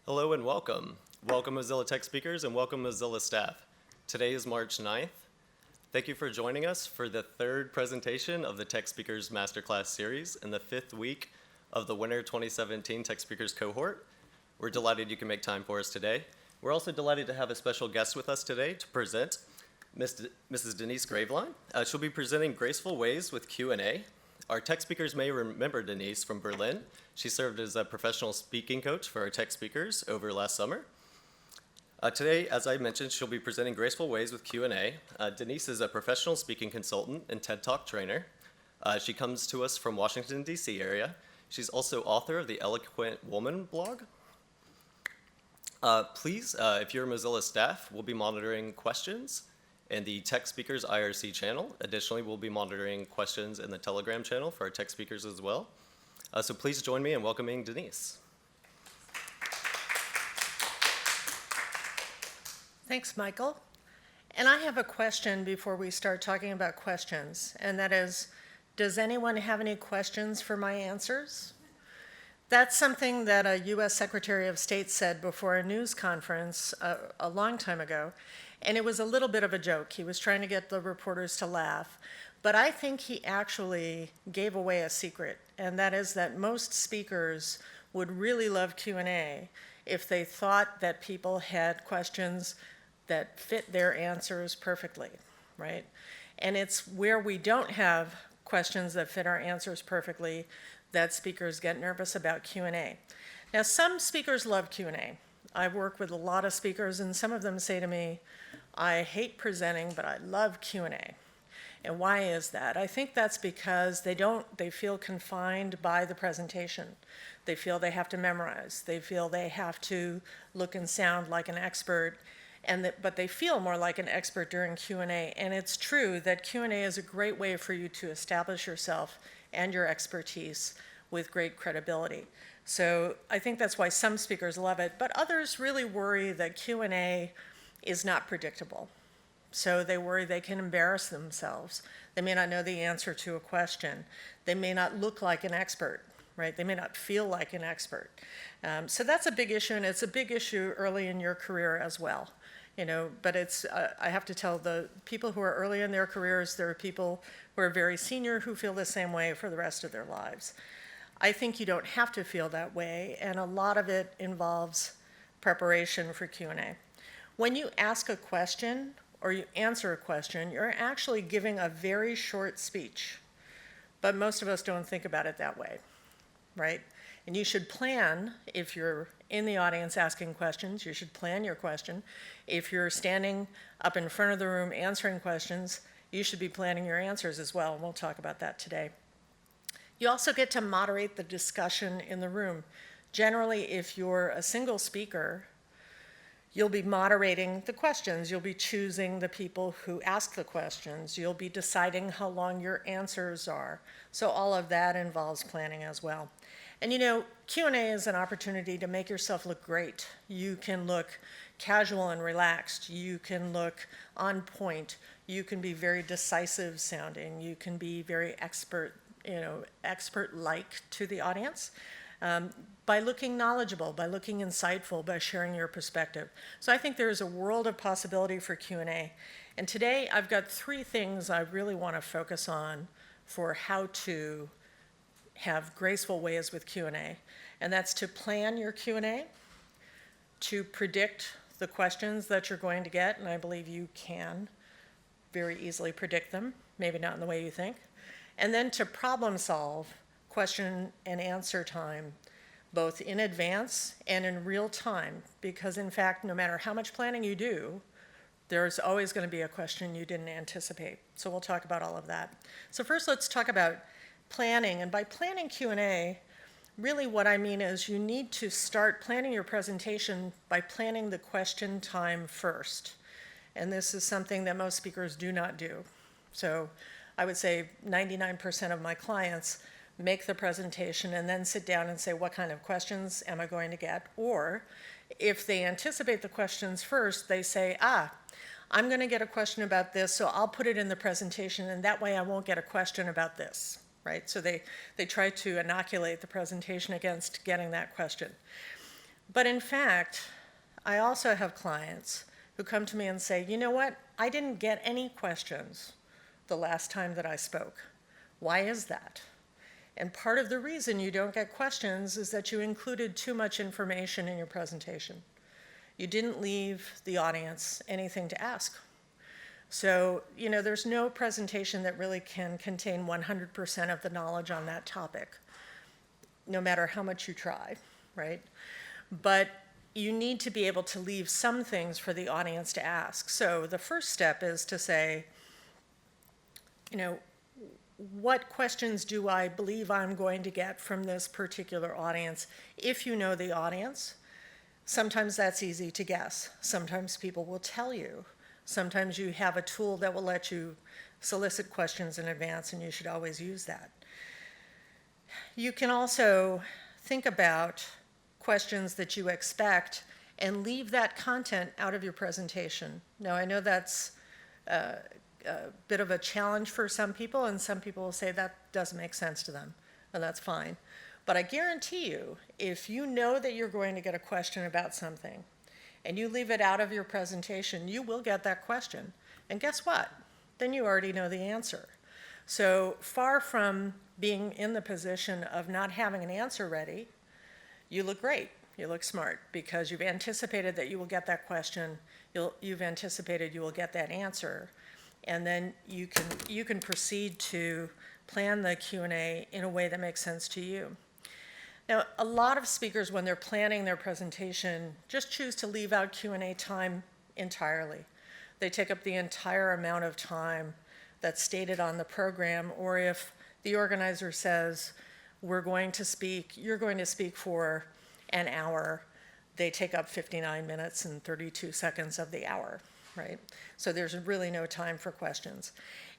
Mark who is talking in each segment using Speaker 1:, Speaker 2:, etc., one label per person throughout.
Speaker 1: Hello and welcome. Welcome Mozilla Tech speakers and welcome Mozilla staff. Today is March 9th. Thank you for joining us for the third presentation of the Tech Speakers Masterclass series and the fifth week of the Winter 2017 Tech Speakers cohort. We're delighted you can make time for us today. We're also delighted to have a special guest with us today to present, Mrs. Denise Graveline. She'll be presenting Graceful Ways with Q&A. Our tech speakers may remember Denise from Berlin. She served as a professional speaking coach for our tech speakers over last summer. Today, as I mentioned, she'll be presenting Graceful Ways with Q&A. Denise is a professional speaking consultant and TED Talk trainer. She comes to us from Washington, D.C. area. She's also author of the Eloquent Woman blog. Please, if you're Mozilla staff, we'll be monitoring questions in the Tech Speakers IRC channel. Additionally, we'll be monitoring questions in the Telegram channel for our tech speakers as well. So please join me in welcoming Denise.
Speaker 2: Thanks, Michael. And I have a question before we start talking about questions, and that is, does anyone have any questions for my answers? That's something that a U.S. Secretary of State said before a news conference a long time ago, and it was a little bit of a joke. He was trying to get the reporters to laugh, but I think he actually gave away a secret, and that is that most speakers would really love Q&A if they thought that people had questions that fit their answers perfectly, right? And it's where we don't have questions that fit our answers perfectly that speakers get nervous about Q&A. Now, some speakers love Q&A. I work with a lot of speakers, and some of them say to me, I hate presenting, but I love Q&A. And why is that? I think that's because they feel confined by the presentation. They feel they have to memorize. They feel they have to look and sound like an expert, but they feel more like an expert during Q&A. And it's true that Q&A is a great way for you to establish yourself and your expertise with great credibility. So I think that's why some speakers love it, but others really worry that Q&A is not predictable. So they worry they can embarrass themselves. They may not know the answer to a question. They may not look like an expert, right? They may not feel like an expert. So that's a big issue, and it's a big issue early in your career as well. But it's, I have to tell the people who are early in their careers, there are people who are very senior who feel the same way for the rest of their lives. I think you don't have to feel that way, and a lot of it involves preparation for Q&A. When you ask a question or you answer a question, you're actually giving a very short speech, but most of us don't think about it that way, right? And you should plan, if you're in the audience asking questions, you should plan your question. If you're standing up in front of the room answering questions, you should be planning your answers as well, and we'll talk about that today. You also get to moderate the discussion in the room. Generally, if you're a single speaker, you'll be moderating the questions. You'll be choosing the people who ask the questions. You'll be deciding how long your answers are. So all of that involves planning as well. And Q&A is an opportunity to make yourself look great. You can look casual and relaxed. You can look on point. You can be very decisive sounding. You can be very expert-like to the audience. By looking knowledgeable, by looking insightful, by sharing your perspective. So I think there is a world of possibility for Q&A. And today I've got three things I really want to focus on for how to have graceful ways with Q&A. And that's to plan your Q&A, to predict the questions that you're going to get, and I believe you can very easily predict them, maybe not in the way you think, and then to problem solve question and answer time, both in advance and in real time, because in fact, no matter how much planning you do, there's always going to be a question you didn't anticipate. So we'll talk about all of that. So first, let's talk about planning. And by planning Q&A, really what I mean is you need to start planning your presentation by planning the question time first. And this is something that most speakers do not do. So I would say 99% of my clients make the presentation and then sit down and say, what kind of questions am I going to get? Or if they anticipate the questions first, they say, I'm going to get a question about this, so I'll put it in the presentation, and that way I won't get a question about this, right? So they try to inoculate the presentation against getting that question. But in fact, I also have clients who come to me and say, you know what, I didn't get any questions the last time that I spoke. Why is that? And part of the reason you don't get questions is that you included too much information in your presentation. You didn't leave the audience anything to ask. So, there's no presentation that really can contain 100% of the knowledge on that topic, no matter how much you try, right? But you need to be able to leave some things for the audience to ask. So the first step is to say, what questions do I believe I'm going to get from this particular audience? If you know the audience, sometimes that's easy to guess. Sometimes people will tell you. Sometimes you have a tool that will let you solicit questions in advance, and you should always use that. You can also think about questions that you expect and leave that content out of your presentation. Now, I know that's a bit of a challenge for some people, and some people will say that doesn't make sense to them, and that's fine. But I guarantee you, if you know that you're going to get a question about something, and you leave it out of your presentation, you will get that question. And guess what? Then you already know the answer. So far from being in the position of not having an answer ready, you look great. You look smart because you've anticipated that you will get that question. You've anticipated you will get that answer. And then you can proceed to plan the Q&A in a way that makes sense to you. Now, a lot of speakers, when they're planning their presentation, just choose to leave out Q&A time entirely. They take up the entire amount of time that's stated on the program, or if the organizer says, you're going to speak for an hour, they take up 59 minutes and 32 seconds of the hour, right? So there's really no time for questions.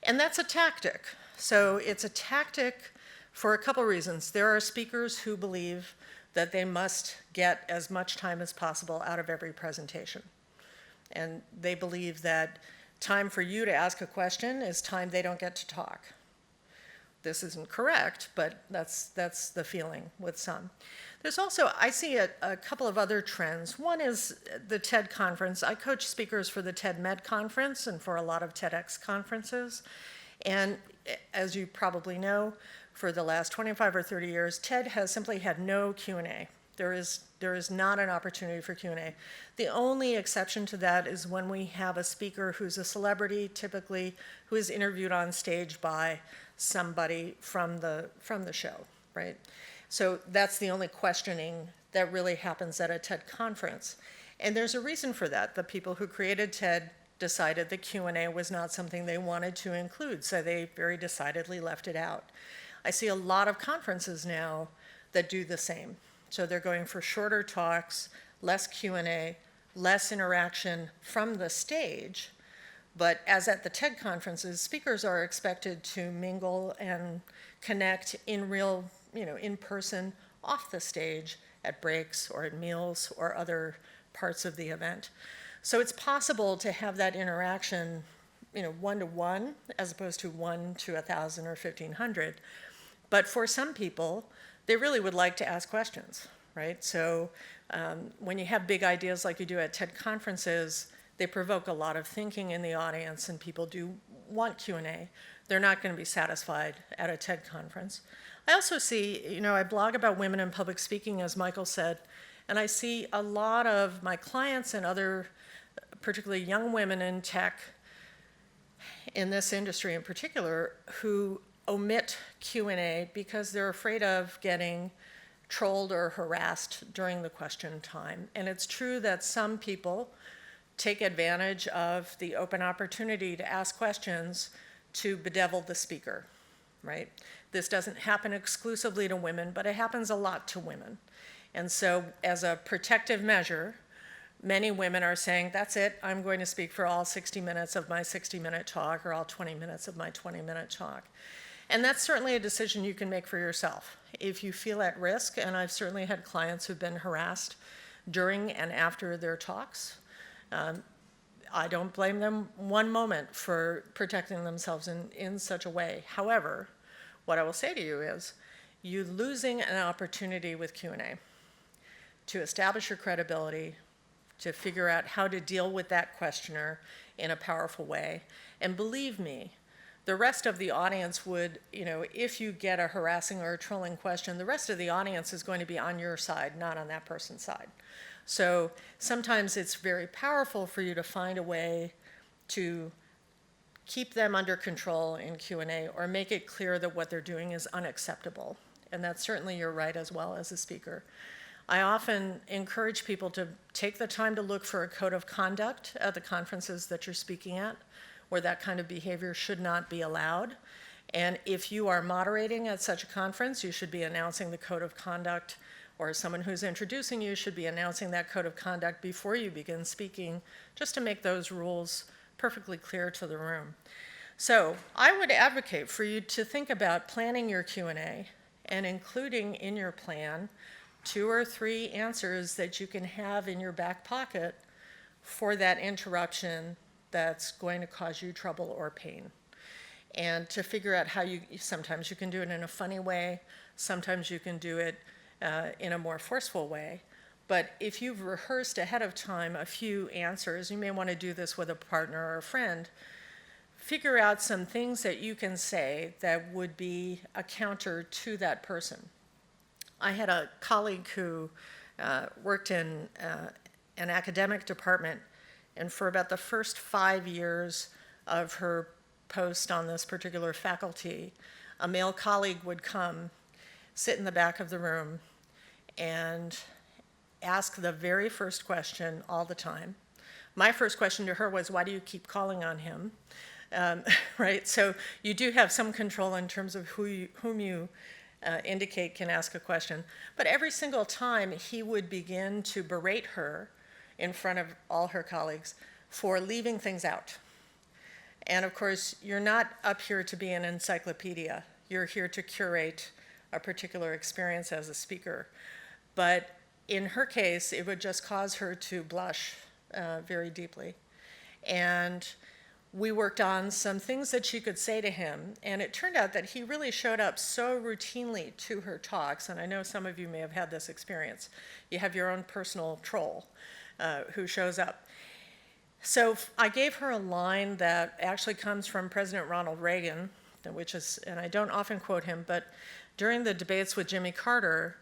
Speaker 2: And that's a tactic. So it's a tactic for a couple reasons. There are speakers who believe that they must get as much time as possible out of every presentation. And they believe that time for you to ask a question is time they don't get to talk. This isn't correct, but that's the feeling with some. There's also, I see a couple of other trends. One is the TED conference. I coach speakers for the TEDMED conference and for a lot of TEDx conferences. And as you probably know, for the last 25 or 30 years, TED has simply had no Q&A. There is not an opportunity for Q&A. The only exception to that is when we have a speaker who's a celebrity, typically, who is interviewed on stage by somebody from the show, right? So that's the only questioning that really happens at a TED conference. And there's a reason for that. The people who created TED decided that Q&A was not something they wanted to include, so they very decidedly left it out. I see a lot of conferences now that do the same. So they're going for shorter talks, less Q&A, less interaction from the stage. But as at the TED conferences, speakers are expected to mingle and connect in real, in person, off the stage, at breaks or at meals or other parts of the event. So it's possible to have that interaction, one-to-one, as opposed to 1 to 1,000 or 1,500. But for some people, they really would like to ask questions, right? So when you have big ideas like you do at TED conferences, they provoke a lot of thinking in the audience, and people do want Q&A. They're not going to be satisfied at a TED conference. I also see, I blog about women in public speaking, as Michael said, and I see a lot of my clients and other, particularly young women in tech, in this industry in particular, who omit Q&A because they're afraid of getting trolled or harassed during the question time. And it's true that some people take advantage of the open opportunity to ask questions to bedevil the speaker, right? This doesn't happen exclusively to women, but it happens a lot to women. And so as a protective measure, many women are saying, that's it, I'm going to speak for all 60 minutes of my 60-minute talk or all 20 minutes of my 20-minute talk. And that's certainly a decision you can make for yourself. If you feel at risk, and I've certainly had clients who've been harassed during and after their talks, I don't blame them one moment for protecting themselves in such a way. However, what I will say to you is, you're losing an opportunity with Q&A to establish your credibility, to figure out how to deal with that questioner in a powerful way. And believe me, the rest of the audience would, if you get a harassing or a trolling question, the rest of the audience is going to be on your side, not on that person's side. So sometimes it's very powerful for you to find a way to keep them under control in Q&A or make it clear that what they're doing is unacceptable. And that's certainly your right as well as a speaker. I often encourage people to take the time to look for a code of conduct at the conferences that you're speaking at, where that kind of behavior should not be allowed. And if you are moderating at such a conference, you should be announcing the code of conduct, or someone who's introducing you should be announcing that code of conduct before you begin speaking, just to make those rules perfectly clear to the room. So I would advocate for you to think about planning your Q&A and including in your plan 2 or 3 answers that you can have in your back pocket for that interruption that's going to cause you trouble or pain. And to figure out how sometimes you can do it in a funny way, sometimes you can do it in a more forceful way. But if you've rehearsed ahead of time a few answers, you may want to do this with a partner or a friend, figure out some things that you can say that would be a counter to that person. I had a colleague who worked in an academic department, and for about the first 5 years of her post on this particular faculty, a male colleague would come, sit in the back of the room, and ask the very first question all the time. My first question to her was, why do you keep calling on him? Right, so you do have some control in terms of whom you indicate can ask a question. But every single time he would begin to berate her in front of all her colleagues for leaving things out. And of course, you're not up here to be an encyclopedia. You're here to curate a particular experience as a speaker. But in her case, it would just cause her to blush very deeply. And we worked on some things that she could say to him, and it turned out that he really showed up so routinely to her talks, and I know some of you may have had this experience. You have your own personal troll who shows up. So I gave her a line that actually comes from President Ronald Reagan, which is, and I don't often quote him, but during the debates with Jimmy Carter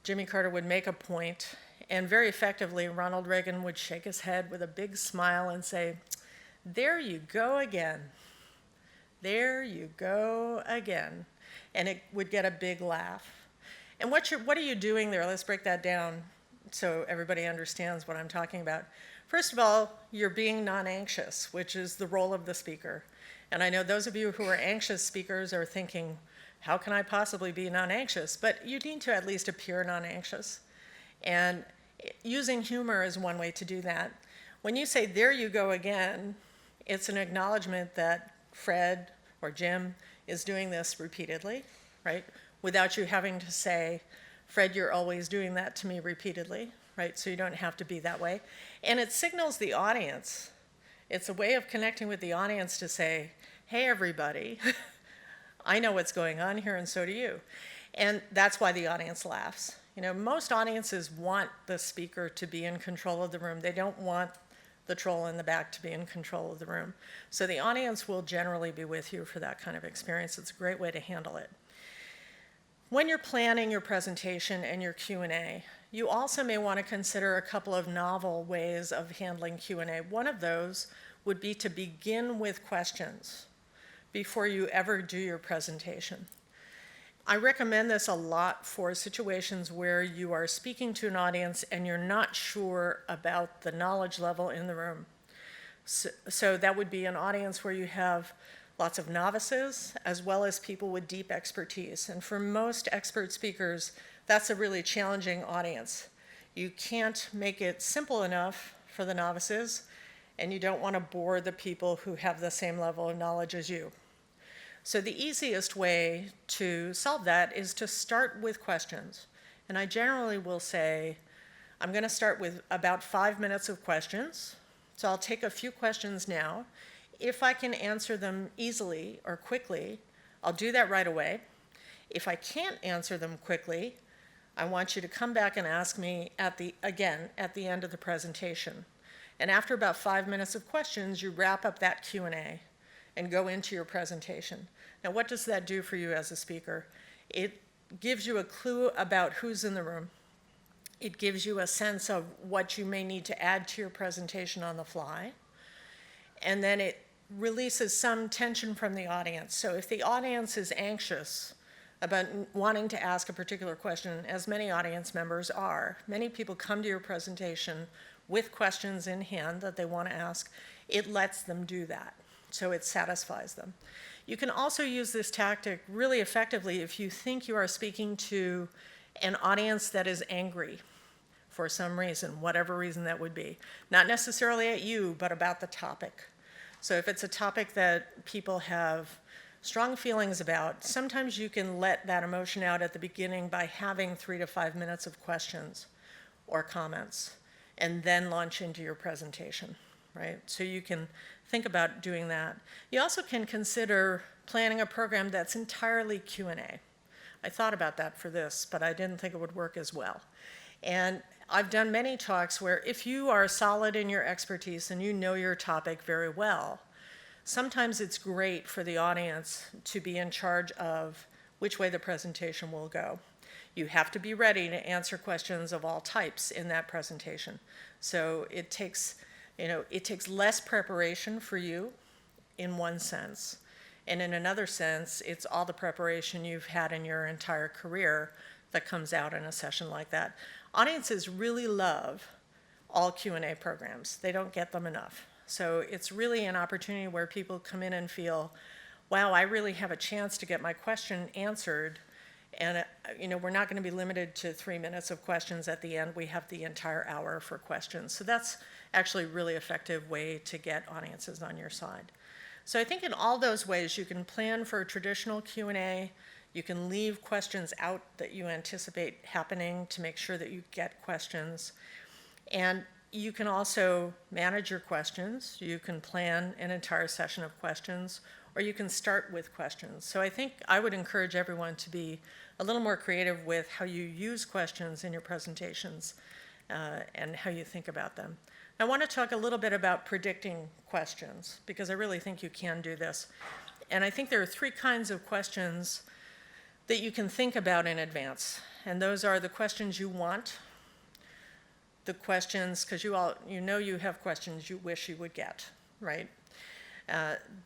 Speaker 2: would make a point, and very effectively, Ronald Reagan would shake his head with a big smile and say, "There you go again. There you go again." And it would get a big laugh. And what are you doing there? Let's break that down so everybody understands what I'm talking about. First of all, you're being non-anxious, which is the role of the speaker. And I know those of you who are anxious speakers are thinking, how can I possibly be non-anxious? But you need to at least appear non-anxious. And using humor is one way to do that. When you say, "There you go again," it's an acknowledgement that Fred or Jim is doing this repeatedly, right? Without you having to say, "Fred, you're always doing that to me repeatedly," right? So you don't have to be that way. And it signals the audience. It's a way of connecting with the audience to say, "Hey, everybody, I know what's going on here, and so do you." And that's why the audience laughs. Most audiences want the speaker to be in control of the room. They don't want the troll in the back to be in control of the room. So the audience will generally be with you for that kind of experience. It's a great way to handle it. When you're planning your presentation and your Q&A, you also may want to consider a couple of novel ways of handling Q&A. One of those would be to begin with questions before you ever do your presentation. I recommend this a lot for situations where you are speaking to an audience and you're not sure about the knowledge level in the room. So that would be an audience where you have lots of novices as well as people with deep expertise. And for most expert speakers, that's a really challenging audience. You can't make it simple enough for the novices, and you don't want to bore the people who have the same level of knowledge as you. So the easiest way to solve that is to start with questions. And I generally will say, I'm going to start with about 5 minutes of questions. So I'll take a few questions now. If I can answer them easily or quickly, I'll do that right away. If I can't answer them quickly, I want you to come back and ask me at the end of the presentation. And after about 5 minutes of questions, you wrap up that Q&A and go into your presentation. Now, what does that do for you as a speaker? It gives you a clue about who's in the room. It gives you a sense of what you may need to add to your presentation on the fly. And then it releases some tension from the audience. So if the audience is anxious about wanting to ask a particular question, as many audience members are, many people come to your presentation with questions in hand that they want to ask, it lets them do that. So it satisfies them. You can also use this tactic really effectively if you think you are speaking to an audience that is angry for some reason, whatever reason that would be. Not necessarily at you, but about the topic. So if it's a topic that people have strong feelings about, sometimes you can let that emotion out at the beginning by having 3 to 5 minutes of questions or comments, and then launch into your presentation, right? So you can think about doing that. You also can consider planning a program that's entirely Q&A. I thought about that for this, but I didn't think it would work as well. And I've done many talks where if you are solid in your expertise and you know your topic very well, sometimes it's great for the audience to be in charge of which way the presentation will go. You have to be ready to answer questions of all types in that presentation. So it takes less preparation for you in one sense. And in another sense, it's all the preparation you've had in your entire career that comes out in a session like that. Audiences really love all Q&A programs. They don't get them enough. So it's really an opportunity where people come in and feel, wow, I really have a chance to get my question answered. And we're not going to be limited to 3 minutes of questions at the end. We have the entire hour for questions. So that's actually a really effective way to get audiences on your side. So I think in all those ways, you can plan for a traditional Q&A. You can leave questions out that you anticipate happening to make sure that you get questions. And you can also manage your questions. You can plan an entire session of questions, or you can start with questions. So I think I would encourage everyone to be a little more creative with how you use questions in your presentations and how you think about them. I want to talk a little bit about predicting questions, because I really think you can do this. And I think there are 3 kinds of questions that you can think about in advance. And those are the questions you want, the questions, because you have questions you wish you would get, right?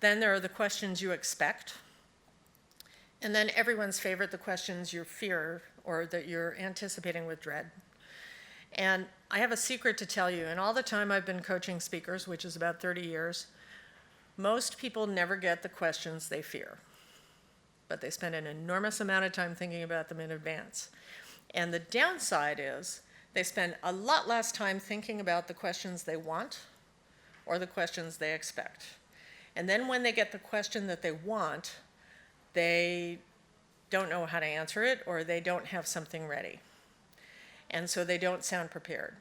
Speaker 2: Then there are the questions you expect. And then everyone's favorite, the questions you fear or that you're anticipating with dread. And I have a secret to tell you. In all the time I've been coaching speakers, which is about 30 years, most people never get the questions they fear. But they spend an enormous amount of time thinking about them in advance. And the downside is they spend a lot less time thinking about the questions they want or the questions they expect. And then when they get the question that they want, they don't know how to answer it, or they don't have something ready. And so they don't sound prepared.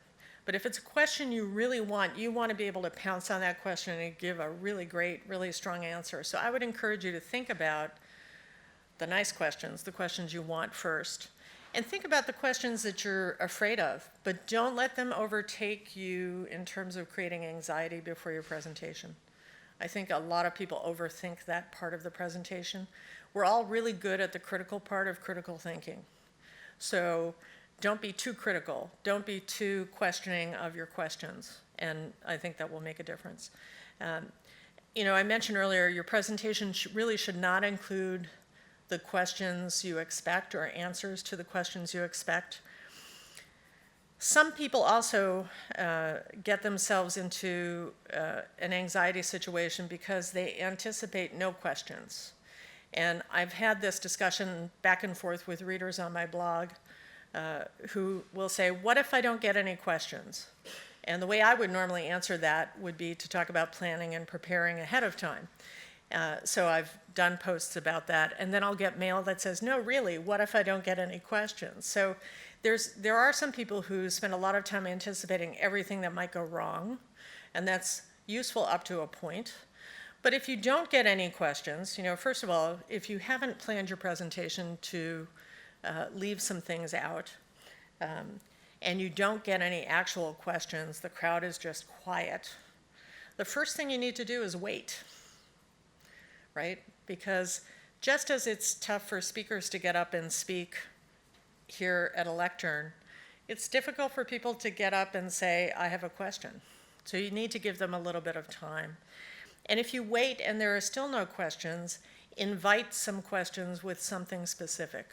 Speaker 2: But if it's a question you really want, you want to be able to pounce on that question and give a really great, really strong answer. So I would encourage you to think about the nice questions, the questions you want first. And think about the questions that you're afraid of, but don't let them overtake you in terms of creating anxiety before your presentation. I think a lot of people overthink that part of the presentation. We're all really good at the critical part of critical thinking. So don't be too critical. Don't be too questioning of your questions. And I think that will make a difference. I mentioned earlier, your presentation really should not include the questions you expect or answers to the questions you expect. Some people also get themselves into an anxiety situation because they anticipate no questions. And I've had this discussion back and forth with readers on my blog who will say, what if I don't get any questions? And the way I would normally answer that would be to talk about planning and preparing ahead of time. So I've done posts about that, and then I'll get mail that says, no, really, what if I don't get any questions? So there are some people who spend a lot of time anticipating everything that might go wrong, and that's useful up to a point. But if you don't get any questions, first of all, if you haven't planned your presentation to leave some things out, and you don't get any actual questions, the crowd is just quiet, the first thing you need to do is wait, right? Because just as it's tough for speakers to get up and speak here at a lectern, it's difficult for people to get up and say, I have a question. So you need to give them a little bit of time. And if you wait and there are still no questions, invite some questions with something specific.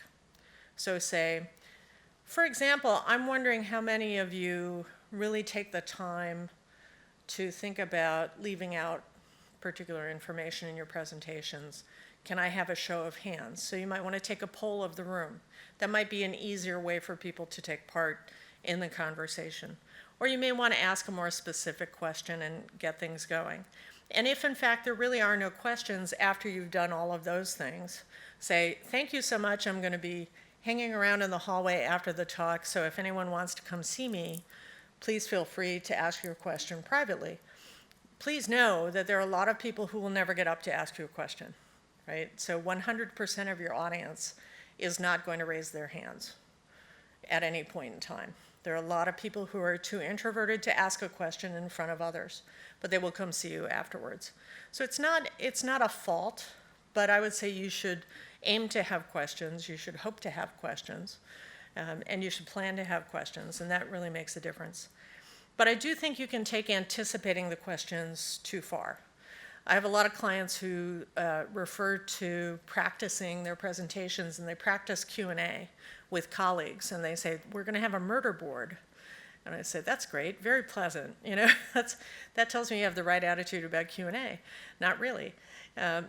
Speaker 2: So say, for example, I'm wondering how many of you really take the time to think about leaving out particular information in your presentations. Can I have a show of hands? So you might want to take a poll of the room. That might be an easier way for people to take part in the conversation. Or you may want to ask a more specific question and get things going. And if in fact there really are no questions after you've done all of those things, say, thank you so much, I'm going to be hanging around in the hallway after the talk, so if anyone wants to come see me, please feel free to ask your question privately. Please know that there are a lot of people who will never get up to ask you a question, right? So 100% of your audience is not going to raise their hands at any point in time. There are a lot of people who are too introverted to ask a question in front of others, but they will come see you afterwards. So it's not a fault, but I would say you should aim to have questions, you should hope to have questions, and you should plan to have questions, and that really makes a difference. But I do think you can take anticipating the questions too far. I have a lot of clients who refer to practicing their presentations, and they practice Q&A with colleagues, and they say, we're going to have a murder board. And I say, that's great, very pleasant. You know, that tells me you have the right attitude about Q&A. Not really.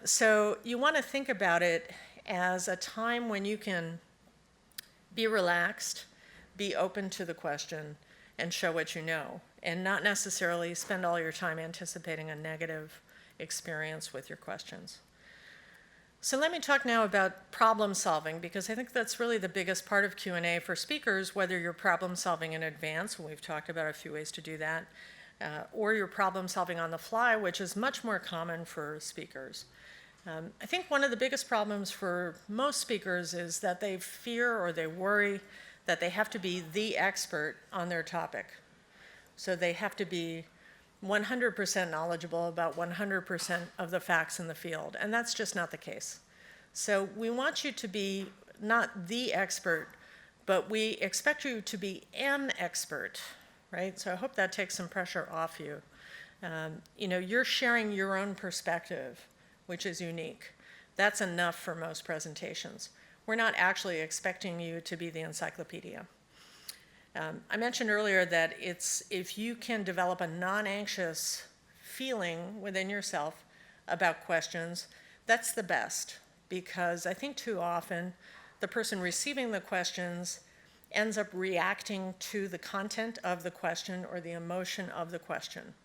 Speaker 2: So you want to think about it as a time when you can be relaxed, be open to the question, and show what you know, and not necessarily spend all your time anticipating a negative experience with your questions. So let me talk now about problem solving, because I think that's really the biggest part of Q&A for speakers, whether you're problem solving in advance, and we've talked about a few ways to do that, or you're problem solving on the fly, which is much more common for speakers. I think one of the biggest problems for most speakers is that they fear or they worry that they have to be the expert on their topic. So they have to be 100% knowledgeable about 100% of the facts in the field, and that's just not the case. So we want you to be not the expert, but we expect you to be an expert, right? So I hope that takes some pressure off you. You know, you're sharing your own perspective, which is unique. That's enough for most presentations. We're not actually expecting you to be the encyclopedia. I mentioned earlier that if you can develop a non-anxious feeling within yourself about questions, that's the best, because I think too often the person receiving the questions ends up reacting to the content of the question or the emotion of the question.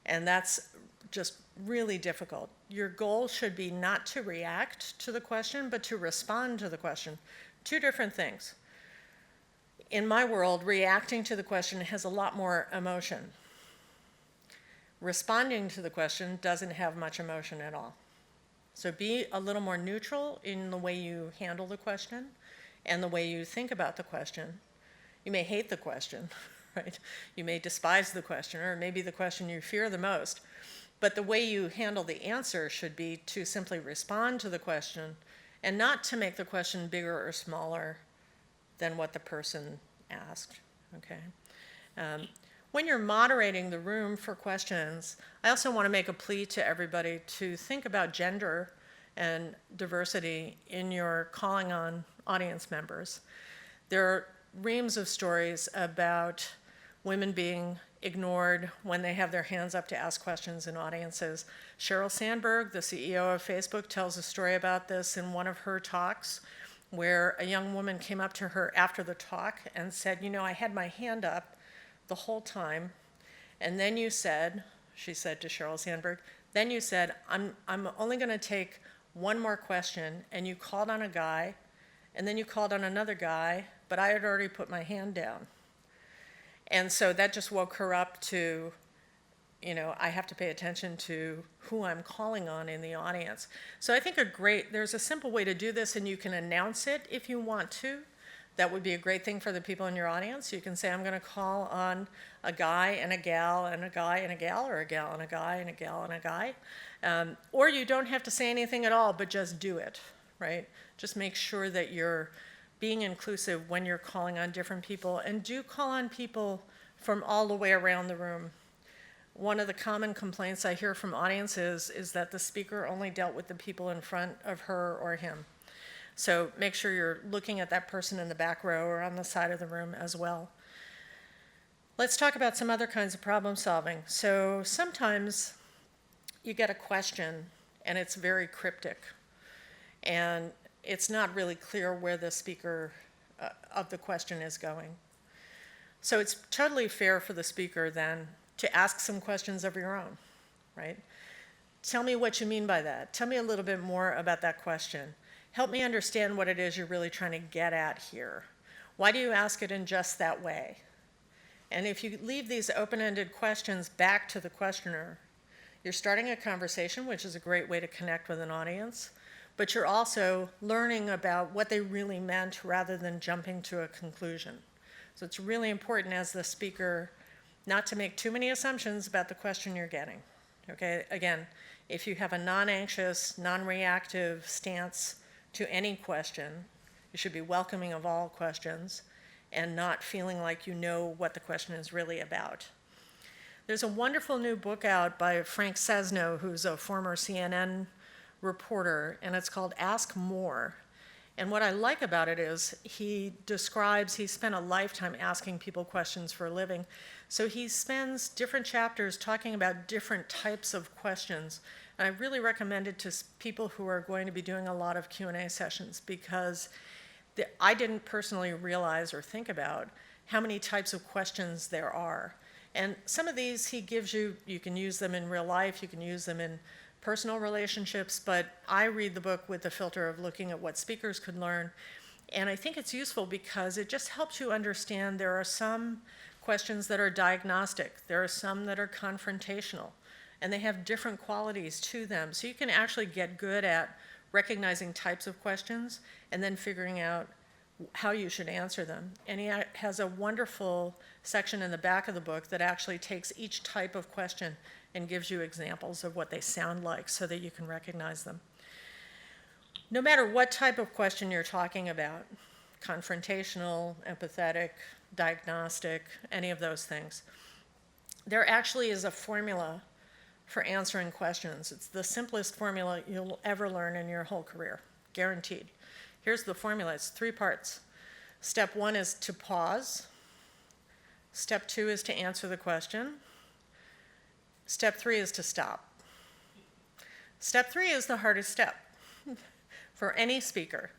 Speaker 2: And that's just really difficult. Your goal should be not to react to the question, but to respond to the question. Two different things. In my world, reacting to the question has a lot more emotion. Responding to the question doesn't have much emotion at all. So be a little more neutral in the way you handle the question and the way you think about the question. You may hate the question, right? You may despise the question, or maybe the question you fear the most. But the way you handle the answer should be to simply respond to the question and not to make the question bigger or smaller than what the person asked, okay? When you're moderating the room for questions, I also want to make a plea to everybody to think about gender and diversity in your calling on audience members. There are reams of stories about women being ignored when they have their hands up to ask questions in audiences. Sheryl Sandberg, the CEO of Facebook, tells a story about this in one of her talks, where a young woman came up to her after the talk and said, you know, I had my hand up the whole time, and then you said, she said to Sheryl Sandberg, then you said, I'm only going to take one more question, and you called on a guy, and then you called on another guy, but I had already put my hand down. And so that just woke her up to, you know, I have to pay attention to who I'm calling on in the audience. So I think there's a simple way to do this, and you can announce it if you want to. That would be a great thing for the people in your audience. You can say, I'm going to call on a guy and a gal and a guy and a gal, or a gal and a guy and a gal and a guy. Or you don't have to say anything at all, but just do it, right? Just make sure that you're being inclusive when you're calling on different people, and do call on people from all the way around the room. One of the common complaints I hear from audiences is that the speaker only dealt with the people in front of her or him. So make sure you're looking at that person in the back row or on the side of the room as well. Let's talk about some other kinds of problem solving. So sometimes you get a question and it's very cryptic, and it's not really clear where the speaker of the question is going. So it's totally fair for the speaker then to ask some questions of your own, right? Tell me what you mean by that. Tell me a little bit more about that question. Help me understand what it is you're really trying to get at here. Why do you ask it in just that way? And if you leave these open-ended questions back to the questioner, you're starting a conversation, which is a great way to connect with an audience, but you're also learning about what they really meant rather than jumping to a conclusion. So it's really important as the speaker not to make too many assumptions about the question you're getting. Okay, again, if you have a non-anxious, non-reactive stance to any question, you should be welcoming of all questions and not feeling like you know what the question is really about. There's a wonderful new book out by Frank Sesno, who's a former CNN reporter, and it's called Ask More. And what I like about it is he spent a lifetime asking people questions for a living. So he spends different chapters talking about different types of questions. And I really recommend it to people who are going to be doing a lot of Q&A sessions, because I didn't personally realize or think about how many types of questions there are. And some of these he gives you, you can use them in real life, you can use them in personal relationships, but I read the book with the filter of looking at what speakers could learn. And I think it's useful because it just helps you understand there are some questions that are diagnostic, there are some that are confrontational, and they have different qualities to them. So you can actually get good at recognizing types of questions and then figuring out how you should answer them. And he has a wonderful section in the back of the book that actually takes each type of question and gives you examples of what they sound like so that you can recognize them. No matter what type of question you're talking about, confrontational, empathetic, diagnostic, any of those things, there actually is a formula for answering questions. It's the simplest formula you'll ever learn in your whole career, guaranteed. Here's the formula. It's 3 parts. Step 1 is to pause. Step 2 is to answer the question. Step 3 is to stop. Step 3 is the hardest step for any speaker.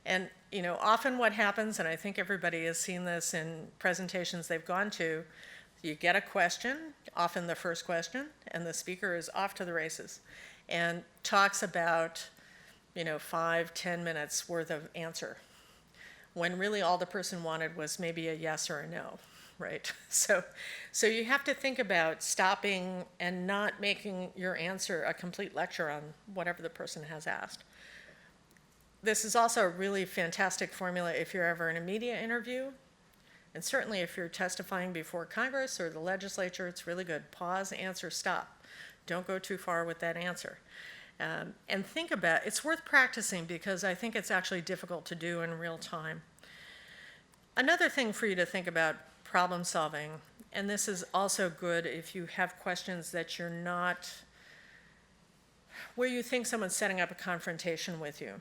Speaker 2: And often what happens, and I think everybody has seen this in presentations they've gone to, you get a question, often the first question, and the speaker is off to the races and talks about 5-10 minutes worth of answer, when really all the person wanted was maybe a yes or a no, right? So you have to think about stopping and not making your answer a complete lecture on whatever the person has asked. This is also a really fantastic formula if you're ever in a media interview, and certainly if you're testifying before Congress or the legislature, it's really good. Pause, answer, stop. Don't go too far with that answer. And think about, it's worth practicing because I think it's actually difficult to do in real time. Another thing for you to think about problem solving, and this is also good if you have questions that you're not, where you think someone's setting up a confrontation with you.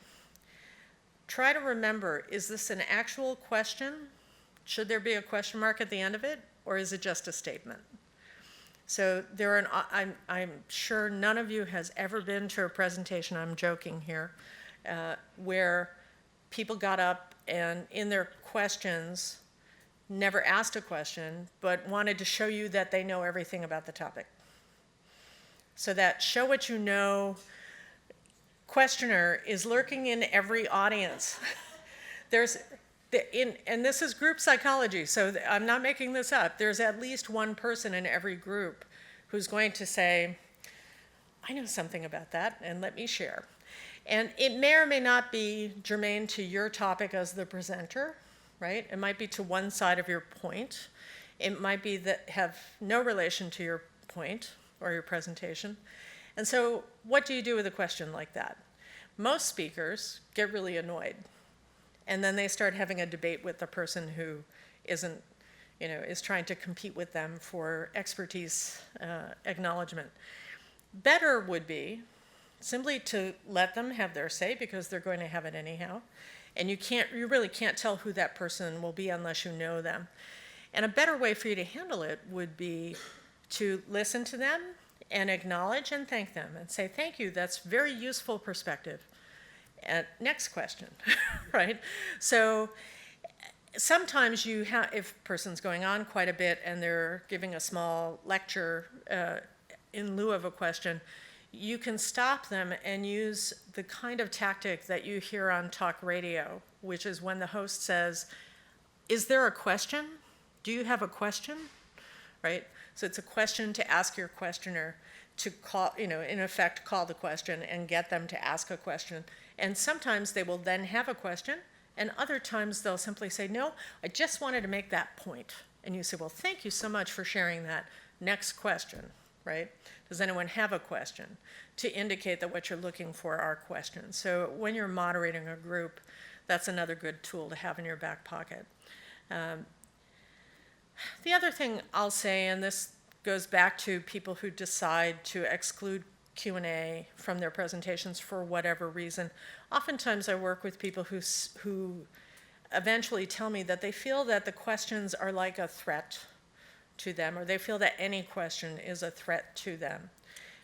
Speaker 2: Try to remember, is this an actual question? Should there be a question mark at the end of it, or is it just a statement? So I'm sure none of you has ever been to a presentation, I'm joking here, where people got up and in their questions never asked a question, but wanted to show you that they know everything about the topic. So that show what you know questioner is lurking in every audience. And this is group psychology, so I'm not making this up. There's at least one person in every group who's going to say, I know something about that, and let me share. And it may or may not be germane to your topic as the presenter, right? It might be to one side of your point. It might be that have no relation to your point or your presentation. And so what do you do with a question like that? Most speakers get really annoyed, and then they start having a debate with the person who isn't, is trying to compete with them for expertise acknowledgement. Better would be simply to let them have their say, because they're going to have it anyhow. And you really can't tell who that person will be unless you know them. And a better way for you to handle it would be to listen to them and acknowledge and thank them and say, thank you, that's very useful perspective. And next question, right? So sometimes if a person's going on quite a bit and they're giving a small lecture in lieu of a question, you can stop them and use the kind of tactic that you hear on talk radio, which is when the host says, is there a question? Do you have a question? Right? So it's a question to ask your questioner to call, in effect, call the question and get them to ask a question. And sometimes they will then have a question, and other times they'll simply say, no, I just wanted to make that point. And you say, well, thank you so much for sharing that. Next question, right? Does anyone have a question? To indicate that what you're looking for are questions. So when you're moderating a group, that's another good tool to have in your back pocket. The other thing I'll say, and this goes back to people who decide to exclude Q&A from their presentations for whatever reason. Oftentimes I work with people who eventually tell me that they feel that the questions are like a threat to them, or they feel that any question is a threat to them.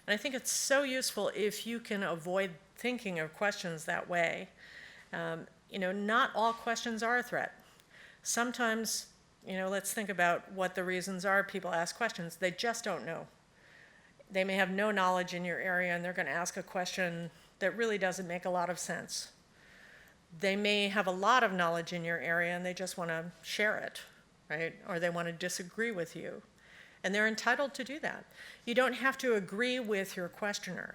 Speaker 2: And I think it's so useful if you can avoid thinking of questions that way. Not all questions are a threat. Sometimes, let's think about what the reasons are people ask questions. They just don't know. They may have no knowledge in your area, and they're going to ask a question that really doesn't make a lot of sense. They may have a lot of knowledge in your area, and they just want to share it, right? Or they want to disagree with you. And they're entitled to do that. You don't have to agree with your questioner.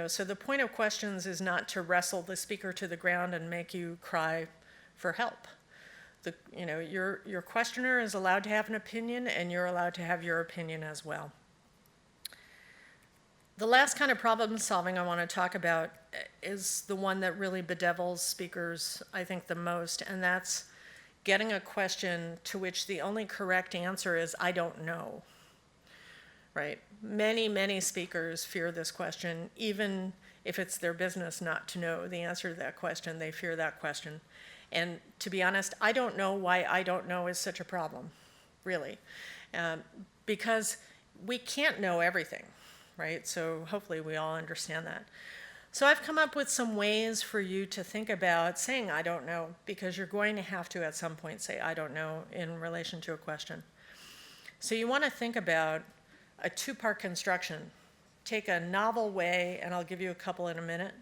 Speaker 2: So the point of questions is not to wrestle the speaker to the ground and make you cry for help. Your questioner is allowed to have an opinion, and you're allowed to have your opinion as well. The last kind of problem solving I want to talk about is the one that really bedevils speakers, I think, the most, and that's getting a question to which the only correct answer is, I don't know, right? Many, many speakers fear this question. Even if it's their business not to know the answer to that question, they fear that question. And to be honest, I don't know why I don't know is such a problem, really. Because we can't know everything, right? So hopefully we all understand that. So I've come up with some ways for you to think about saying I don't know, because you're going to have to at some point say I don't know in relation to a question. So you want to think about a two-part construction. Take a novel way, and I'll give you a couple in a minute,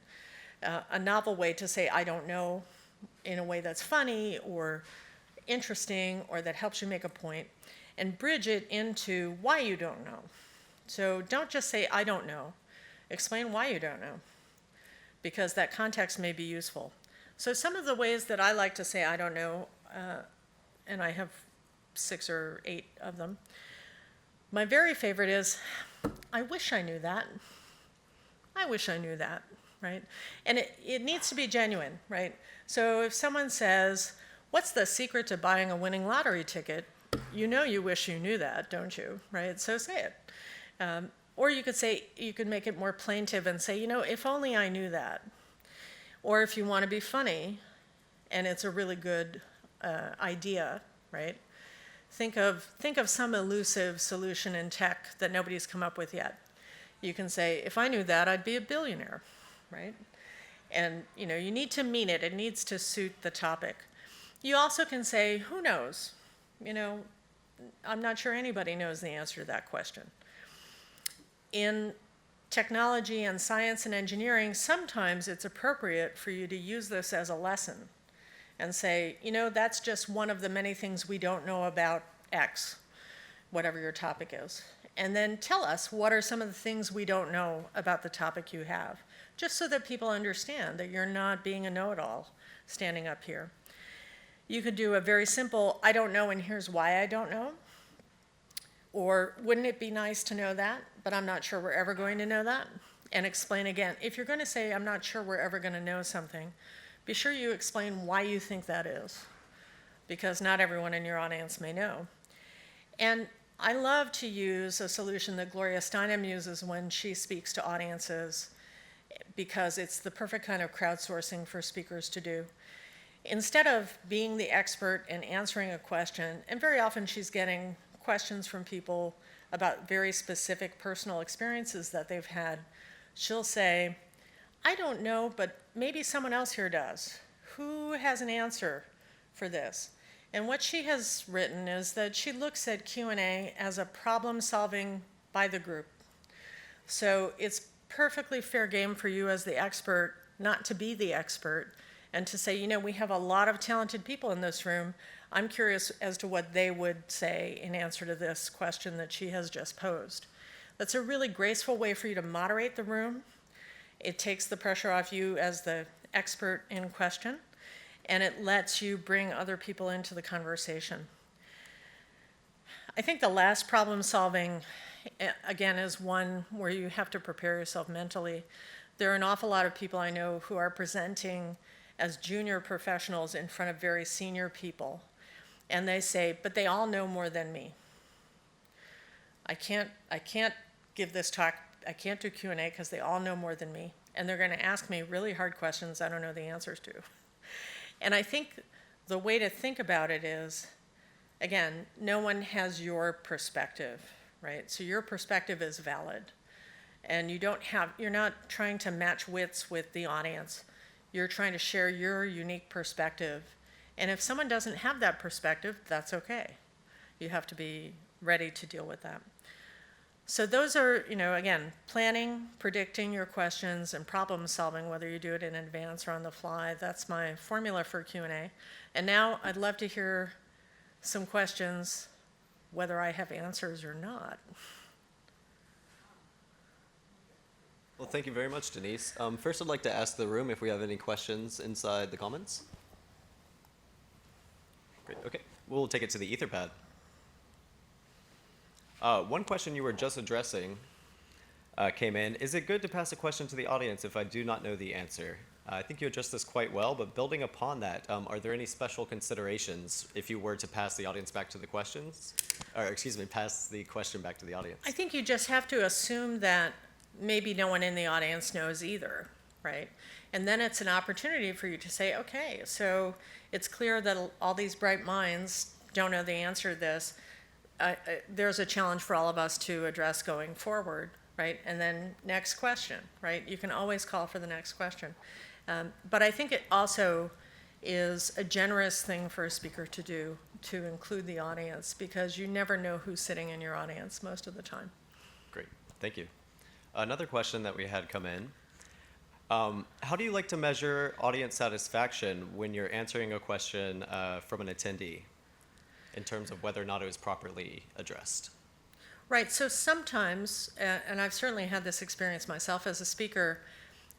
Speaker 2: a novel way to say I don't know in a way that's funny or interesting or that helps you make a point, and bridge it into why you don't know. So don't just say I don't know. Explain why you don't know, because that context may be useful. So some of the ways that I like to say I don't know, and I have 6 or 8 of them. My very favorite is, I wish I knew that. I wish I knew that, right? And it needs to be genuine, right? So if someone says, what's the secret to buying a winning lottery ticket? You wish you knew that, don't you, right? So say it. Or you could make it more plaintive and say, if only I knew that. Or if you want to be funny, and it's a really good idea, right? Think of some elusive solution in tech that nobody's come up with yet. You can say, if I knew that, I'd be a billionaire, right? And you need to mean it. It needs to suit the topic. You also can say, who knows? I'm not sure anybody knows the answer to that question. In technology and science and engineering, sometimes it's appropriate for you to use this as a lesson and say, that's just one of the many things we don't know about X, whatever your topic is. And then tell us what are some of the things we don't know about the topic you have, just so that people understand that you're not being a know-it-all standing up here. You could do a very simple, I don't know and here's why I don't know. Or wouldn't it be nice to know that, but I'm not sure we're ever going to know that? And explain again. If you're going to say, I'm not sure we're ever going to know something, be sure you explain why you think that is, because not everyone in your audience may know. And I love to use a solution that Gloria Steinem uses when she speaks to audiences, because it's the perfect kind of crowdsourcing for speakers to do. Instead of being the expert and answering a question, and very often she's getting questions from people about very specific personal experiences that they've had, she'll say, I don't know, but maybe someone else here does. Who has an answer for this? And what she has written is that she looks at Q&A as a problem solving by the group. So it's perfectly fair game for you as the expert not to be the expert and to say, you know, we have a lot of talented people in this room. I'm curious as to what they would say in answer to this question that she has just posed. That's a really graceful way for you to moderate the room. It takes the pressure off you as the expert in question, and it lets you bring other people into the conversation. I think the last problem solving, again, is one where you have to prepare yourself mentally. There are an awful lot of people I know who are presenting as junior professionals in front of very senior people. And they say, but they all know more than me. I can't give this talk, I can't do Q&A because they all know more than me. And they're going to ask me really hard questions I don't know the answers to. And I think the way to think about it is, again, no one has your perspective, right? So your perspective is valid. And you're not trying to match wits with the audience. You're trying to share your unique perspective. And if someone doesn't have that perspective, that's okay. You have to be ready to deal with that. So those are, again, planning, predicting your questions, and problem solving, whether you do it in advance or on the fly. That's my formula for Q&A. And now I'd love to hear some questions, whether I have answers or not.
Speaker 1: Well, thank you very much, Denise. First, I'd like to ask the room if we have any questions inside the comments. Great, okay. We'll take it to the Etherpad. One question you were just addressing came in. Is it good to pass a question to the audience if I do not know the answer? I think you addressed this quite well, but building upon that, are there any special considerations if you were to pass the audience back to the questions? Or, excuse me, pass the question back to the audience?
Speaker 2: I think you just have to assume that maybe no one in the audience knows either, right? And then it's an opportunity for you to say, okay, so it's clear that all these bright minds don't know the answer to this. There's a challenge for all of us to address going forward, right? And then next question, right? You can always call for the next question. But I think it also is a generous thing for a speaker to do, to include the audience, because you never know who's sitting in your audience most of the time.
Speaker 1: Great, thank you. Another question that we had come in. How do you like to measure audience satisfaction when you're answering a question from an attendee in terms of whether or not it was properly addressed?
Speaker 2: Right, so sometimes, and I've certainly had this experience myself as a speaker,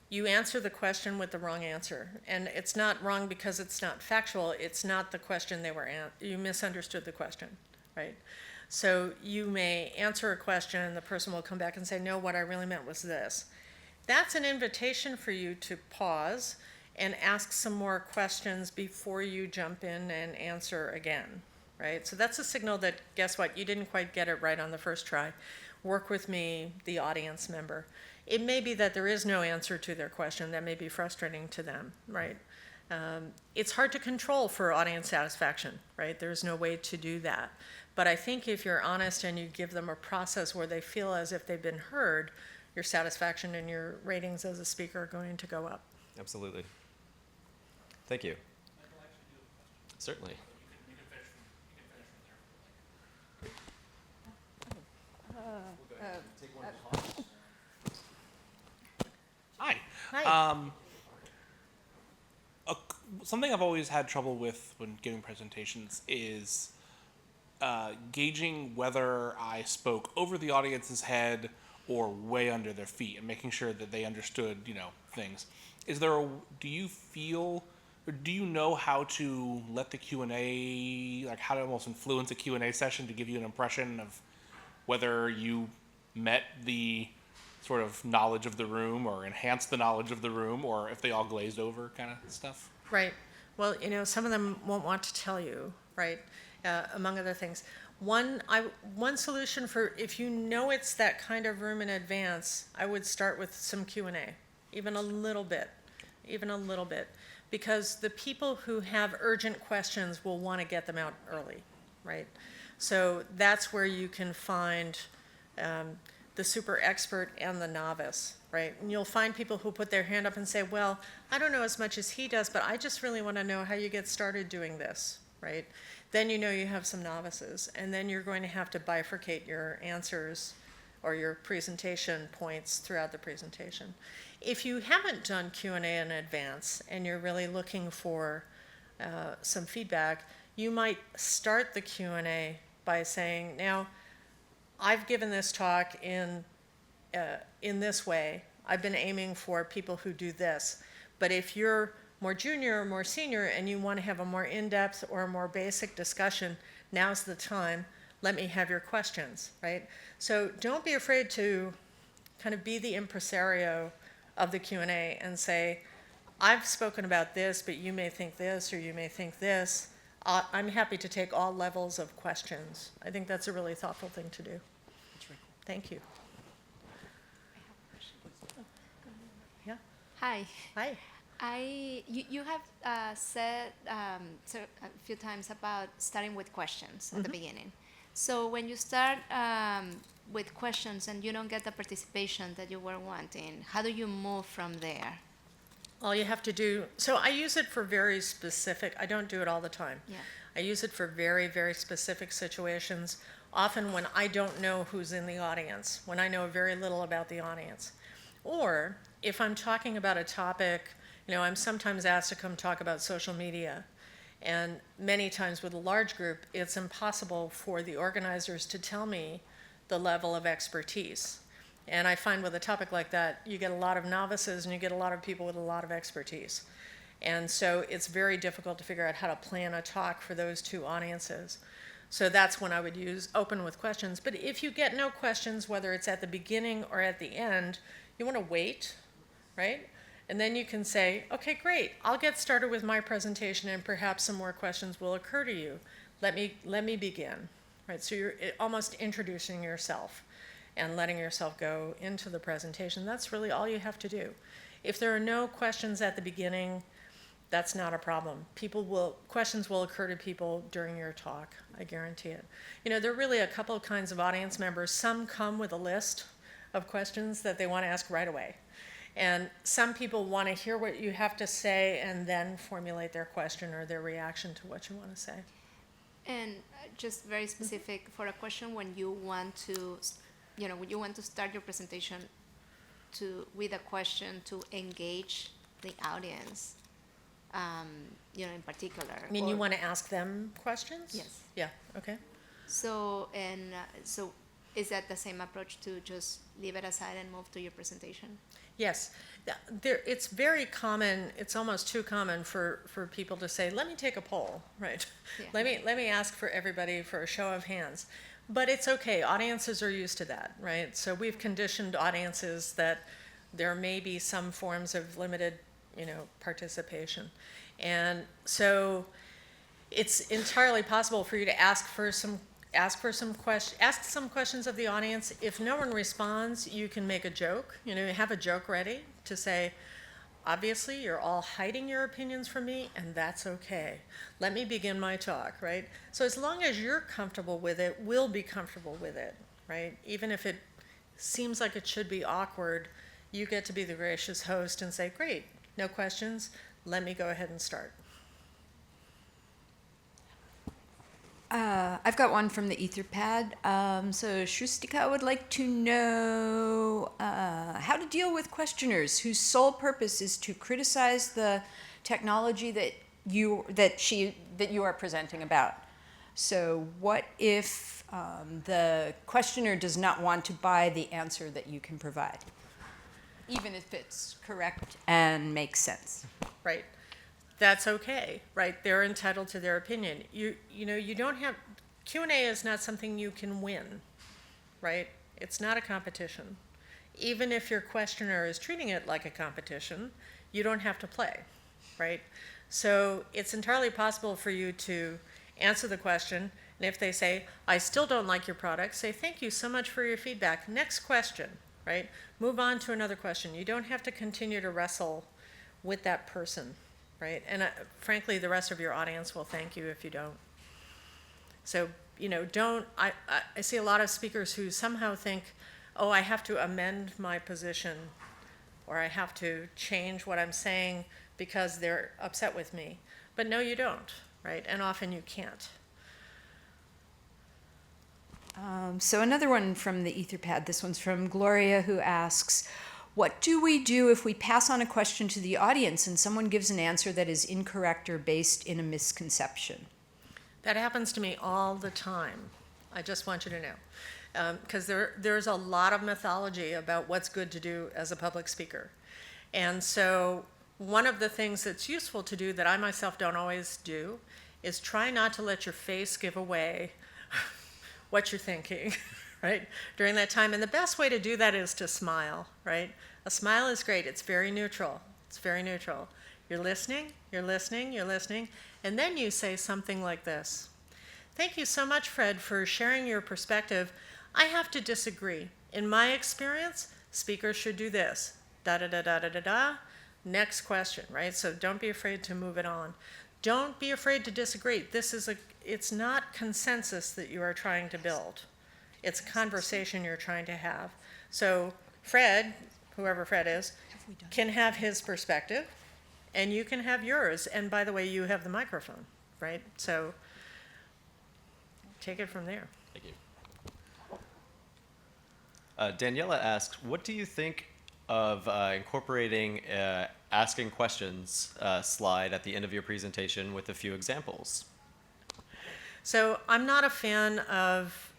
Speaker 2: you answer the question with the wrong answer. And it's not wrong because it's not factual, it's not the question you misunderstood the question, right? So you may answer a question and the person will come back and say, no, what I really meant was this. That's an invitation for you to pause and ask some more questions before you jump in and answer again, right? So that's a signal that, guess what, you didn't quite get it right on the first try. Work with me, the audience member. It may be that there is no answer to their question. That may be frustrating to them, right? It's hard to control for audience satisfaction, right? There's no way to do that. But I think if you're honest and you give them a process where they feel as if they've been heard, your satisfaction and your ratings as a speaker are going to go up.
Speaker 1: Absolutely. Thank you. Certainly.
Speaker 3: You can finish from Hi.
Speaker 2: Hi.
Speaker 3: Something I've always had trouble with when giving presentations is gauging whether I spoke over the audience's head or way under their feet and making sure that they understood, things. Do you feel Do you know how to let the Q&A, like how to almost influence a Q&A session to give you an impression of whether you met the sort of knowledge of the room or enhanced the knowledge of the room, or if they all glazed over kind of stuff?
Speaker 2: Right. Well, some of them won't want to tell you, right? Among other things. One solution for if you know it's that kind of room in advance, I would start with some Q&A, even a little bit, because the people who have urgent questions will want to get them out early, right? So that's where you can find the super expert and the novice, right? And you'll find people who put their hand up and say, well, I don't know as much as he does, but I just really want to know how you get started doing this, right? Then you have some novices, and then you're going to have to bifurcate your answers or your presentation points throughout the presentation. If you haven't done Q&A in advance and you're really looking for some feedback, you might start the Q&A by saying, now, I've given this talk in this way. I've been aiming for people who do this. But if you're more junior or more senior and you want to have a more in-depth or a more basic discussion, now's the time. Let me have your questions, right? So don't be afraid to kind of be the impresario of the Q&A and say, I've spoken about this, but you may think this or you may think this. I'm happy to take all levels of questions. I think that's a really thoughtful thing to do. Thank you. Yeah.
Speaker 4: Hi.
Speaker 2: Hi.
Speaker 4: You have said a few times about starting with questions at the beginning. So when you start with questions and you don't get the participation that you were wanting, how do you move from there?
Speaker 2: All you have to do, so I use it for very specific, I don't do it all the time.
Speaker 4: Yeah.
Speaker 2: I use it for very, very specific situations, often when I don't know who's in the audience, when I know very little about the audience. Or if I'm talking about a topic, I'm sometimes asked to come talk about social media. And many times with a large group, it's impossible for the organizers to tell me the level of expertise. And I find with a topic like that, you get a lot of novices and you get a lot of people with a lot of expertise. And so it's very difficult to figure out how to plan a talk for those two audiences. So that's when I would open with questions. But if you get no questions, whether it's at the beginning or at the end, you want to wait, right? And then you can say, okay, great, I'll get started with my presentation and perhaps some more questions will occur to you. Let me begin, right? So you're almost introducing yourself and letting yourself go into the presentation. That's really all you have to do. If there are no questions at the beginning, that's not a problem. Questions will occur to people during your talk, I guarantee it. There are really a couple of kinds of audience members. Some come with a list of questions that they want to ask right away. And some people want to hear what you have to say and then formulate their question or their reaction to what you want to say.
Speaker 4: And just very specific for a question when you want to, when you want to start your presentation with a question to engage the audience, in particular.
Speaker 2: I mean, you want to ask them questions?
Speaker 4: Yes.
Speaker 2: Yeah, okay.
Speaker 4: So is that the same approach to just leave it aside and move to your presentation?
Speaker 2: Yes. It's very common, it's almost too common for people to say, let me take a poll, right?
Speaker 4: Yeah.
Speaker 2: Let me ask for everybody for a show of hands. But it's okay, audiences are used to that, right? So we've conditioned audiences that there may be some forms of limited, participation. And so it's entirely possible for you to ask some questions of the audience. If no one responds, you can make a joke, have a joke ready to say, obviously you're all hiding your opinions from me and that's okay. Let me begin my talk, right? So as long as you're comfortable with it, we'll be comfortable with it, right? Even if it seems like it should be awkward, you get to be the gracious host and say, great, no questions, let me go ahead and start.
Speaker 5: I've got one from the Etherpad. So Shrustika would like to know how to deal with questioners whose sole purpose is to criticize the technology that you are presenting about. So what if the questioner does not want to buy the answer that you can provide, even if it's correct and makes sense?
Speaker 2: Right. that's okay, right? They're entitled to their opinion. You know, you don't have, Q&A is not something you can win, right? It's not a competition. Even if your questioner is treating it like a competition, you don't have to play, right? So it's entirely possible for you to answer the question, and if they say, I still don't like your product, say, thank you so much for your feedback. Next question, right? Move on to another question. You don't have to continue to wrestle with that person, right? And frankly, the rest of your audience will thank you if you don't. So, you know, I see a lot of speakers who somehow think, oh, I have to amend my position, or I have to change what I'm saying because they're upset with me. But no, you don't, right? And often you can't.
Speaker 5: So another one from the Etherpad. This one's from Gloria, who asks, what do we do if we pass on a question to the audience and someone gives an answer that is incorrect or based in a misconception?
Speaker 2: That happens to me all the time. I just want you to know. Because there's a lot of mythology about what's good to do as a public speaker. And so one of the things that's useful to do that I myself don't always do is try not to let your face give away what you're thinking, right, during that time. And the best way to do that is to smile, right? A smile is great. It's very neutral. It's very neutral. You're listening, you're listening, you're listening, and then you say something like this. Thank you so much, Fred, for sharing your perspective. I have to disagree. In my experience, speakers should do this. Da-da-da-da-da-da-da. Next question, right? So don't be afraid to move it on. Don't be afraid to disagree. It's not consensus that you are trying to build. It's a conversation you're trying to have. So Fred, whoever Fred is, can have his perspective, and you can have yours. And by the way, you have the microphone, right? So take it from there.
Speaker 1: Thank you. Daniela asks, what do you think of incorporating asking questions slide at the end of your presentation with a few examples?
Speaker 2: So I'm not a fan of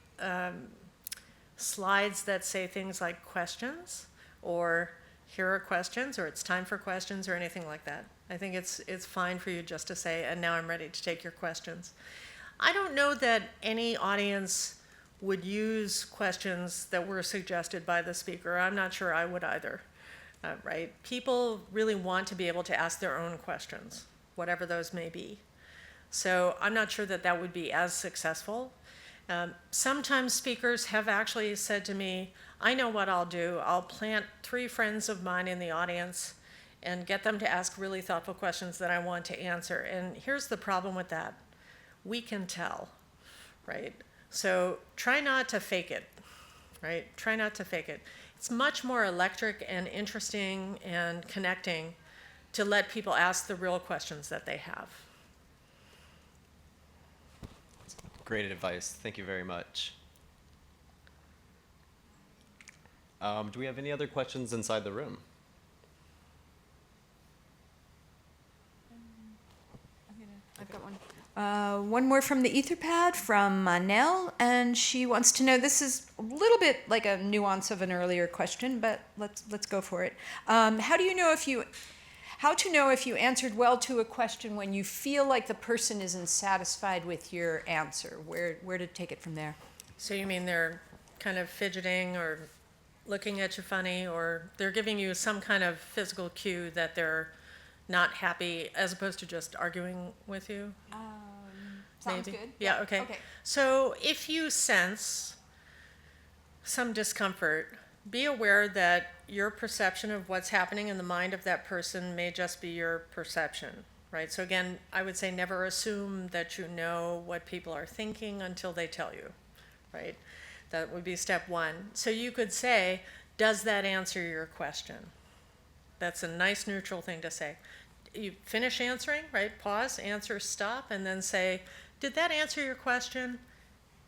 Speaker 2: slides that say things like questions, or here are questions, or it's time for questions, or anything like that. I think it's fine for you just to say, and now I'm ready to take your questions. I don't know that any audience would use questions that were suggested by the speaker. I'm not sure I would either, right? People really want to be able to ask their own questions, whatever those may be. So I'm not sure that that would be as successful. Sometimes speakers have actually said to me, I know what I'll do. I'll plant 3 friends of mine in the audience and get them to ask really thoughtful questions that I want to answer. And here's the problem with that. We can tell, right? So try not to fake it, right? Try not to fake it. It's much more electric and interesting and connecting to let people ask the real questions that they have.
Speaker 1: Great advice. Thank you very much. Do we have any other questions inside the room?
Speaker 5: I've got one. One more from the Etherpad from Manel, and she wants to know, this is a little bit like a nuance of an earlier question, but let's go for it. How to know if you answered well to a question when you feel like the person isn't satisfied with your answer? Where to take it from there?
Speaker 2: So you mean they're kind of fidgeting or looking at you funny, or they're giving you some kind of physical cue that they're not happy, as opposed to just arguing with you?
Speaker 5: Sounds
Speaker 2: Maybe?
Speaker 5: good.
Speaker 2: Yeah, okay.
Speaker 5: Okay.
Speaker 2: So if you sense some discomfort, be aware that your perception of what's happening in the mind of that person may just be your perception, right? So again, I would say never assume that you know what people are thinking until they tell you, right? That would be step 1. So you could say, does that answer your question? That's a nice neutral thing to say. You finish answering, right? Pause, answer, stop, and then say, did that answer your question?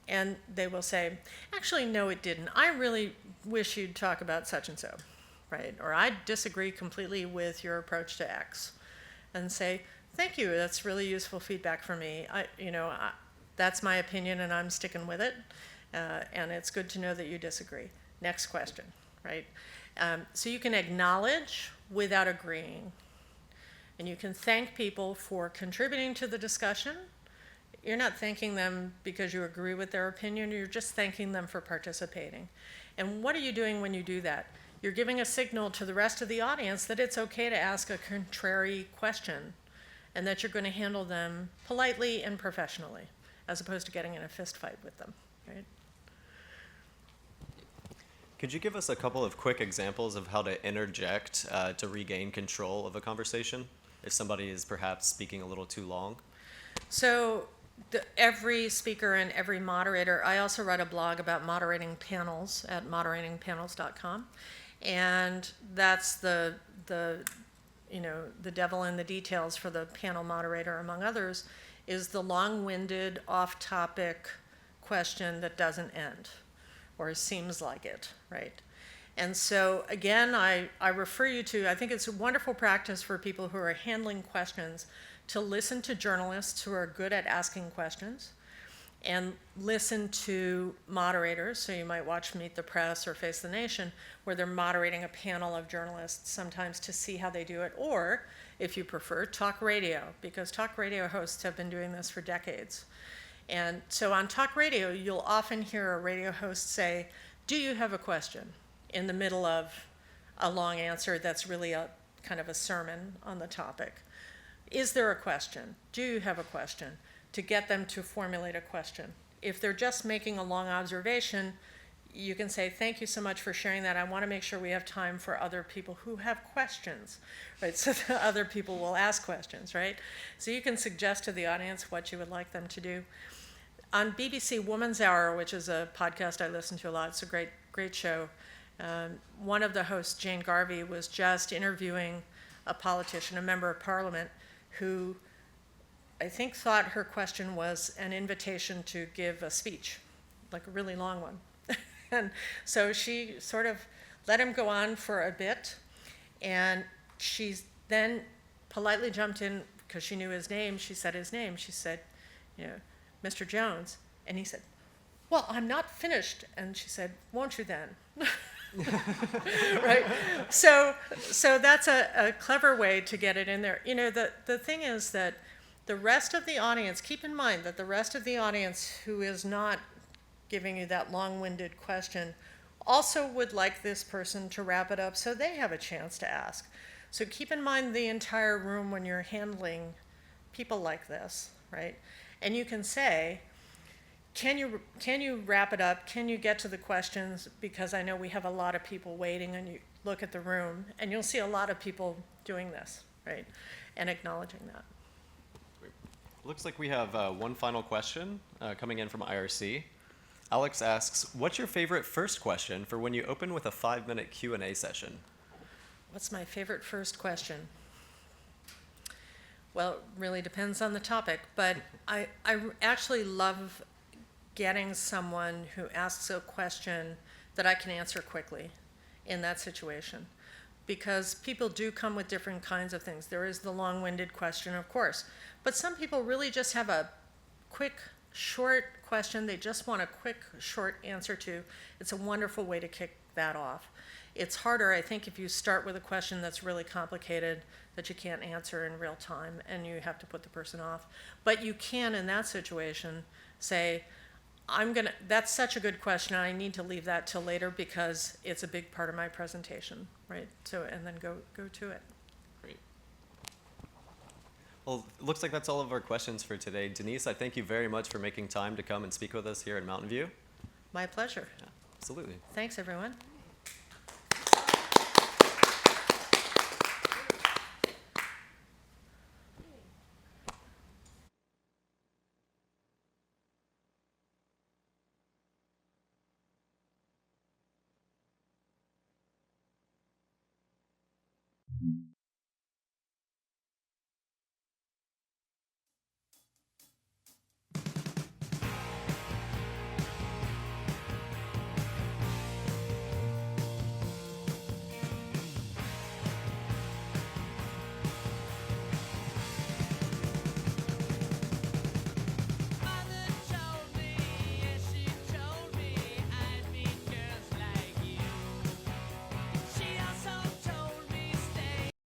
Speaker 2: And they will say, actually, no, it didn't. I really wish you'd talk about such and so, right? Or I disagree completely with your approach to X. And say, thank you, that's really useful feedback for me. That's my opinion and I'm sticking with it. And it's good to know that you disagree. Next question, right? So you can acknowledge without agreeing. And you can thank people for contributing to the discussion. You're not thanking them because you agree with their opinion, you're just thanking them for participating. And what are you doing when you do that? You're giving a signal to the rest of the audience that it's okay to ask a contrary question and that you're going to handle them politely and professionally, as opposed to getting in a fist fight with them, right?
Speaker 1: Could you give us a couple of quick examples of how to interject to regain control of a conversation if somebody is perhaps speaking a little too long?
Speaker 2: So every speaker and every moderator, I also write a blog about moderating panels at moderatingpanels.com. And that's the devil in the details for the panel moderator, among others, is the long-winded, off-topic question that doesn't end, or seems like it, right? And so, again, I refer you to, I think it's a wonderful practice for people who are handling questions to listen to journalists who are good at asking questions, and listen to moderators. So you might watch Meet the Press or Face the Nation, where they're moderating a panel of journalists sometimes to see how they do it. Or, if you prefer, talk radio, because talk radio hosts have been doing this for decades. And so on talk radio, you'll often hear a radio host say, "Do you have a question?" in the middle of a long answer that's really a kind of a sermon on the topic. Is there a question? Do you have a question? To get them to formulate a question. If they're just making a long observation, you can say, "Thank you so much for sharing that. I want to make sure we have time for other people who have questions," right? So the other people will ask questions, right? So you can suggest to the audience what you would like them to do. On BBC Woman's Hour, which is a podcast I listen to a lot, it's a great show. One of the hosts, Jane Garvey, was just interviewing a politician, a member of parliament, who I think thought her question was an invitation to give a speech, like a really long one. And so she sort of let him go on for a bit, and she then politely jumped in because she knew his name. She said his name. She said, "Mr. Jones." And he said, "Well, I'm not finished." And she said, "Won't you then?" Right? So that's a clever way to get it in there. The thing is that the rest of the audience, keep in mind that the rest of the audience who is not giving you that long-winded question also would like this person to wrap it up so they have a chance to ask. So keep in mind the entire room when you're handling people like this, right? And you can say, can you wrap it up? Can you get to the questions? Because I know we have a lot of people waiting, and you look at the room and you'll see a lot of people doing this, right? And acknowledging that.
Speaker 1: Looks like we have one final question coming in from IRC. Alex asks, "What's your favorite first question for when you open with a 5-minute Q&A session?"
Speaker 2: What's my favorite first question? Well, it really depends on the topic, but I actually love getting someone who asks a question that I can answer quickly in that situation. Because people do come with different kinds of things. There is the long-winded question, of course, but some people really just have a quick, short question they just want a quick, short answer to. It's a wonderful way to kick that off. It's harder, I think, if you start with a question that's really complicated that you can't answer in real time and you have to put the person off. But you can, in that situation, say, that's such a good question, I need to leave that till later because it's a big part of my presentation, right? So, and then go to it.
Speaker 1: Great. Well, it looks like that's all of our questions for today. Denise, I thank you very much for making time to come and speak with us here in Mountain View.
Speaker 2: My pleasure.
Speaker 1: Yeah, absolutely.
Speaker 2: Thanks, everyone.